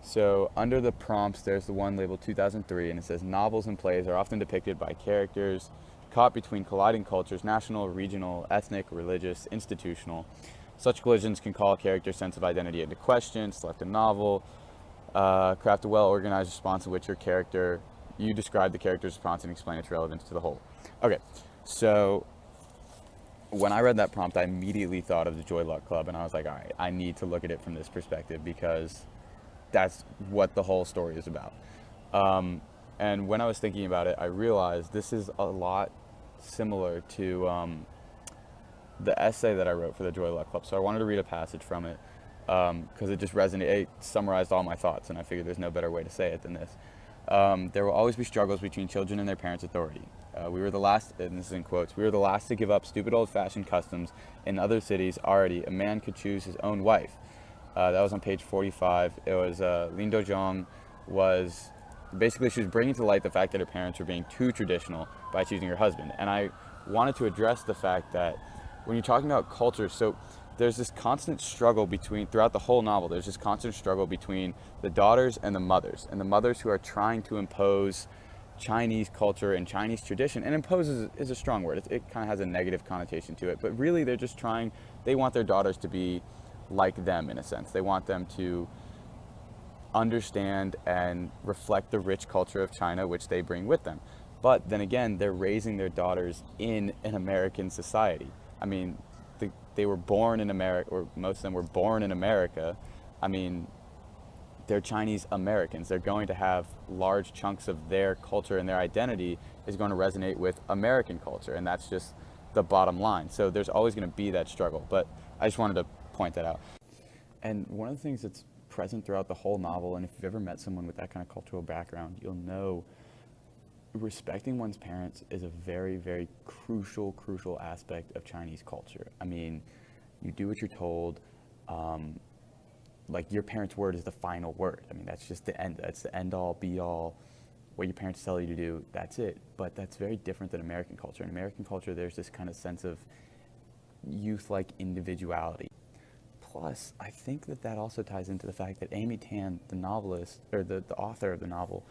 So under the prompts, there's the one labeled 2003, and it says novels and plays are often depicted by characters caught between colliding cultures, national, regional, ethnic, religious, institutional. Such collisions can call a character's sense of identity into question. Select a novel, craft a well-organized response in which you describe the character's response and explain its relevance to the whole. Okay, so when I read that prompt, I immediately thought of the Joy Luck Club, and I was like, all right, I need to look at it from this perspective because that's what the whole story is about. And when I was thinking about it, I realized this is a lot similar to the essay that I wrote for the Joy Luck Club. So I wanted to read a passage from it because it just resonated, it summarized all my thoughts, and I figured there's no better way to say it than this. There will always be struggles between children and their parents' authority. We were the last, and this is in quotes, we were the last to give up stupid old-fashioned customs. In other cities, already, a man could choose his own wife. That was on page 45. It was Lin Dozhong was, basically she was bringing to light the fact that her parents were being too traditional by choosing her husband. And I wanted to address the fact that when you're talking about culture, so there's this constant struggle throughout the whole novel, there's this constant struggle between the daughters and the mothers who are trying to impose Chinese culture and Chinese tradition. And impose is a strong word. It kind of has a negative connotation to it, but really they want their daughters to be like them in a sense. They want them to understand and reflect the rich culture of China, which they bring with them. But then again, they're raising their daughters in an American society. I mean, they were born in America, or most of them were born in America. I mean, they're Chinese Americans. They're going to have large chunks of their culture, and their identity is going to resonate with American culture, and that's just the bottom line. So there's always going to be that struggle, but I just wanted to point that out. And one of the things that's present throughout the whole novel, and if you've ever met someone with that kind of cultural background, you'll know respecting one's parents is a very, very crucial aspect of Chinese culture. I mean, you do what you're told. Like, your parents' word is the final word. I mean, that's just that's the end all, be all. What your parents tell you to do, that's it. But that's very different than American culture. In American culture, there's this kind of sense of youth-like individuality. Plus, I think that also ties into the fact that Amy Tan, the novelist, or the author of the novel,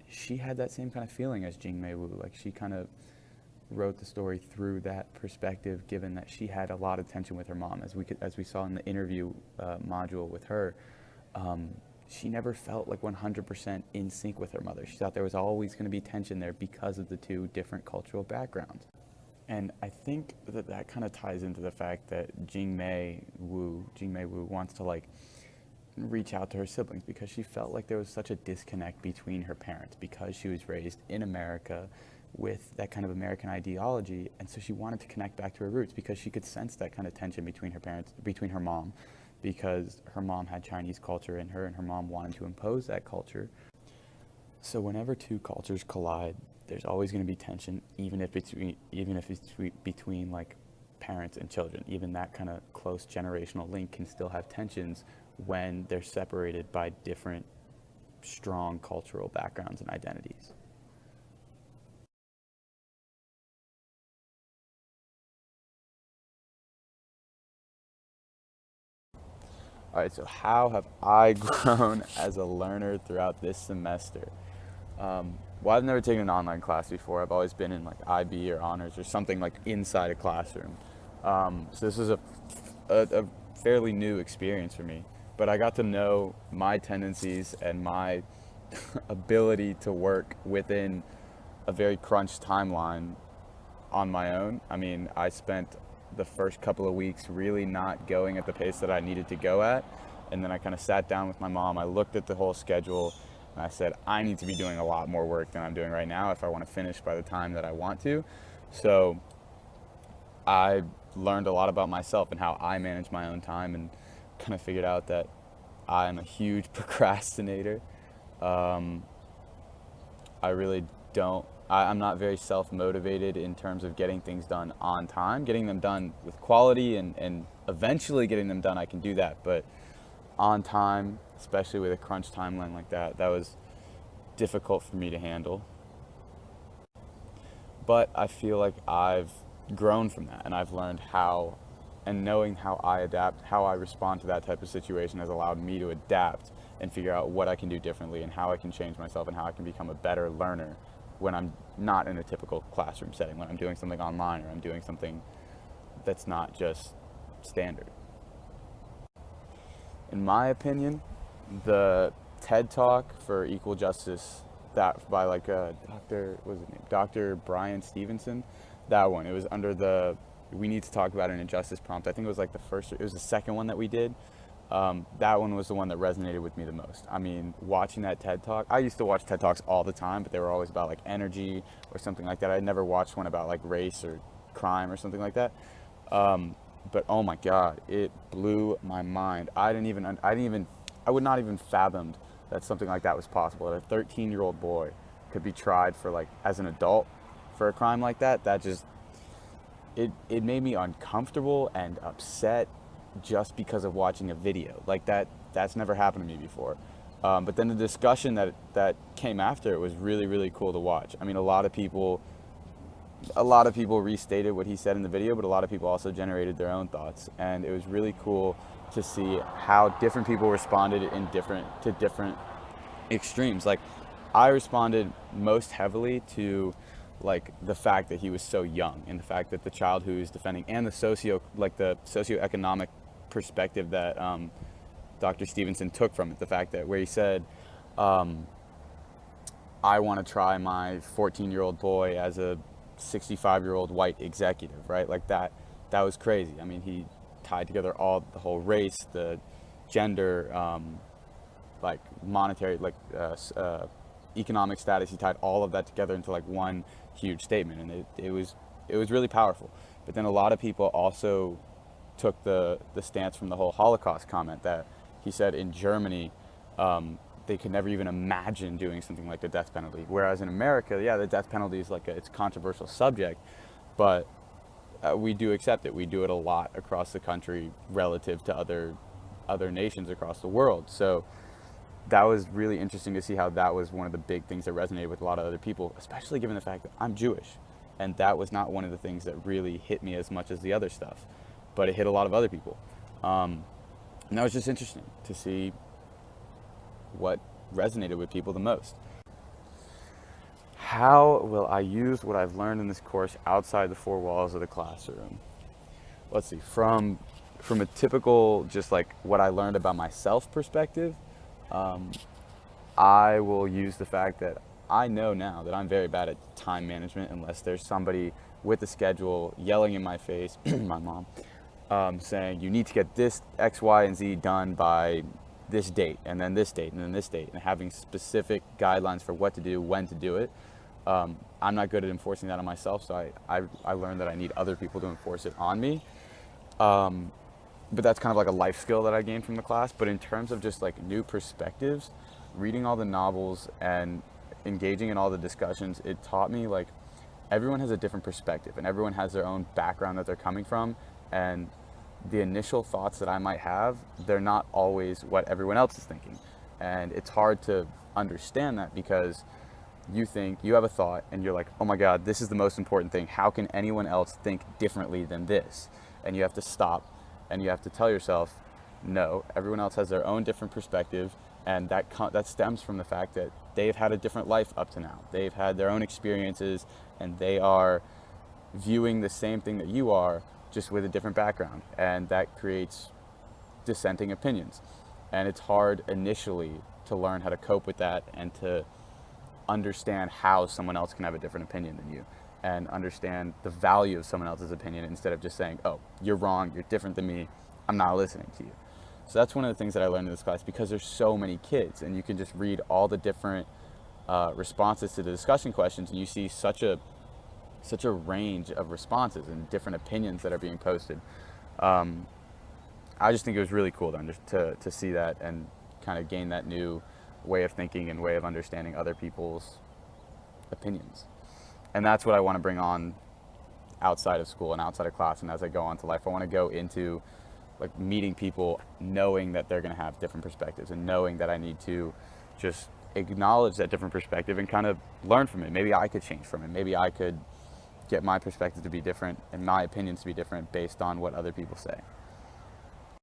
she had that same kind of feeling as Jing Mei Wu. Like, she kind of wrote the story through that perspective, given that she had a lot of tension with her mom. As we saw in the interview module with her, she never felt like 100% in sync with her mother. She thought there was always going to be tension there because of the two different cultural backgrounds. And I think that kind of ties into the fact that Jing Mei Wu wants to reach out to her siblings because she felt like there was such a disconnect between her parents because she was raised in America with that kind of American ideology, and so she wanted to connect back to her roots because she could sense that kind of tension between her mom, because her mom had Chinese culture in her and her mom wanted to impose that culture. So whenever two cultures collide, there's always going to be tension, even if it's between like parents and children. Even that kind of close generational link can still have tensions when they're separated by different strong cultural backgrounds and identities. All right, so how have I grown as a learner throughout this semester? Well, I've never taken an online class before. I've always been in like IB or honors or something like inside a classroom. So this is a fairly new experience for me. But I got to know my tendencies and my ability to work within a very crunched timeline on my own. I mean, I spent the first couple of weeks really not going at the pace that I needed to go at. And then I kind of sat down with my mom. I looked at the whole schedule and I said, I need to be doing a lot more work than I'm doing right now if I want to finish by the time that I want to. So I learned a lot about myself and how I manage my own time, and kind of figured out that I'm a huge procrastinator. I really don't, I'm not very self-motivated in terms of getting things done on time. Getting them done with quality and eventually getting them done, I can do that. But on time, especially with a crunch timeline like that, that was difficult for me to handle. But I feel like I've grown from that, and I've learned how and knowing how I adapt, how I respond to that type of situation has allowed me to adapt and figure out what I can do differently and how I can change myself and how I can become a better learner when I'm not in a typical classroom setting, when I'm doing something online or I'm doing something that's not just standard. In my opinion, the TED Talk for Equal Justice, that by like Dr. Brian Stevenson, that one, it was under the we need to talk about an injustice prompt. I think it was like it was the second one that we did. That one was the one that resonated with me the most. I mean, watching that TED Talk, I used to watch TED Talks all the time, but they were always about like energy or something like that. I never watched one about like race or crime or something like that. But oh my God, it blew my mind. I would not even fathomed that something like that was possible. That a 13-year-old boy could be tried for like, as an adult for a crime like that. That just, it made me uncomfortable and upset just because of watching a video. Like that's never happened to me before. But then the discussion that came after it was really, really cool to watch. I mean, a lot of people restated what he said in the video, but a lot of people also generated their own thoughts, and it was really cool to see how different people responded to different extremes. Like, I responded most heavily to like the fact that he was so young, and the fact that the child who he's defending, and the socioeconomic perspective that Dr. Stevenson took from it. The fact that where he said, I want to try my 14-year-old boy as a 65-year-old white executive, right? Like that was crazy. I mean, he tied together the whole race, the gender, like monetary, like economic status. He tied all of that together into like one huge statement, and it was really powerful. But then a lot of people also took the stance from the whole Holocaust comment that he said in Germany, they could never even imagine doing something like the death penalty. Whereas in America, yeah, the death penalty is it's a controversial subject, but we do accept it. We do it a lot across the country relative to other nations across the world. So that was really interesting to see how that was one of the big things that resonated with a lot of other people, especially given the fact that I'm Jewish. And that was not one of the things that really hit me as much as the other stuff, but it hit a lot of other people. And that was just interesting to see what resonated with people the most. How will I use what I've learned in this course outside the four walls of the classroom? Let's see, from a typical, just like what I learned about myself perspective, I will use the fact that I know now that I'm very bad at time management unless there's somebody with a schedule yelling in my face, my mom, saying you need to get this X, Y, and Z done by this date, and then this date, and then this date, and having specific guidelines for what to do, when to do it. I'm not good at enforcing that on myself, so I learned that I need other people to enforce it on me. But that's kind of like a life skill that I gained from the class. But in terms of just like new perspectives, reading all the novels and engaging in all the discussions, it taught me like everyone has a different perspective and everyone has their own background that they're coming from, and the initial thoughts that I might have, they're not always what everyone else is thinking. And it's hard to understand that because you think you have a thought and you're like, oh my God, this is the most important thing. How can anyone else think differently than this? And you have to stop and you have to tell yourself, no, everyone else has their own different perspective, and that stems from the fact that they've had a different life up to now. They've had their own experiences, and they are viewing the same thing that you are, just with a different background, and that creates dissenting opinions. And it's hard initially to learn how to cope with that and to understand how someone else can have a different opinion than you, and understand the value of someone else's opinion instead of just saying, oh, you're wrong, you're different than me, I'm not listening to you. So that's one of the things that I learned in this class, because there's so many kids and you can just read all the different responses to the discussion questions, and you see such a range of responses and different opinions that are being posted. I just think it was really cool to see that and kind of gain that new way of thinking and way of understanding other people's opinions. And that's what I want to bring on outside of school and outside of class, and as I go on to life. I want to go into like meeting people knowing that they're going to have different perspectives, and knowing that I need to just acknowledge that different perspective and kind of learn from it. Maybe I could change from it. Maybe I could get my perspective to be different and my opinions to be different based on what other people say.